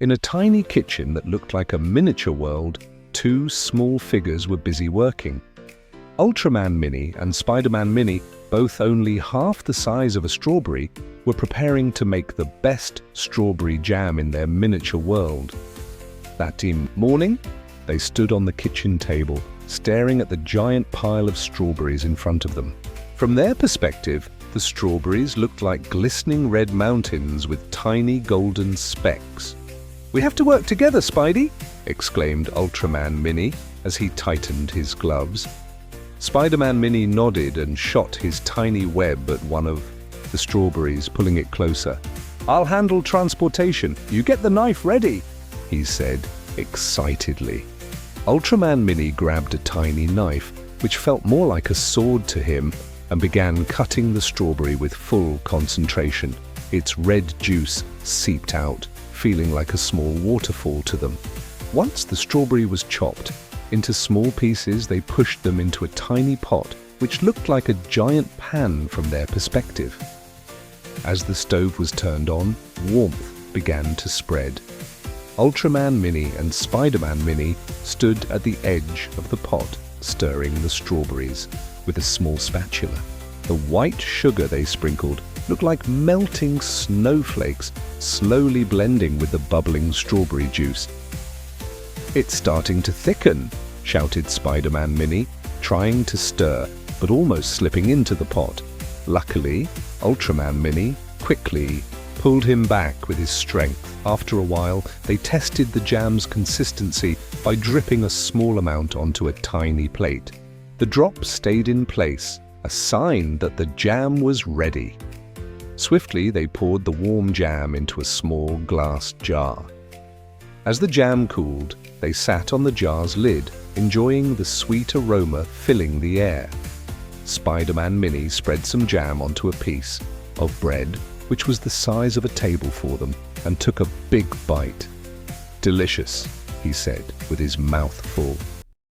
In a tiny kitchen that looked like a miniature world, two small figures were busy working. Ultraman Mini and Spiderman Mini, both only half the size of a strawberry, were preparing to make the best strawberry jam in their miniature world. That morning, they stood on the kitchen table, staring at the giant pile of strawberries in front of them. From their perspective, the strawberries looked like glistening red mountains with tiny golden specks. "We have to work together, Spidey!" exclaimed Ultraman Mini as he tightened his gloves. Spiderman Mini nodded and shot his tiny web at one of the strawberries, pulling it closer. "I'll handle transportation. You get the knife ready," he said excitedly. Ultraman Mini grabbed a tiny knife, which felt more like a sword to him, and began cutting the strawberry with full concentration. Its red juice seeped out, feeling like a small waterfall to them. Once the strawberry was chopped into small pieces, they pushed them into a tiny pot, which looked like a giant pan from their perspective. As the stove was turned on, warmth began to spread. Ultraman Mini and Spiderman Mini stood at the edge of the pot, stirring the strawberries with a small spatula. The white sugar they sprinkled looked like melting snowflakes, slowly blending with the bubbling strawberry juice. "It's starting to thicken," shouted Spiderman Mini, trying to stir, but almost slipping into the pot. Luckily, Ultraman Mini quickly pulled him back with his strength. After a while, they tested the jam's consistency by dripping a small amount onto a tiny plate. The drop stayed in place, a sign that the jam was ready. Swiftly, they poured the warm jam into a small glass jar. As the jam cooled, they sat on the jar's lid, enjoying the sweet aroma filling the air. Spiderman Mini spread some jam onto a piece of bread, which was the size of a table for them, and took a big bite. "Delicious," he said, with his mouth full.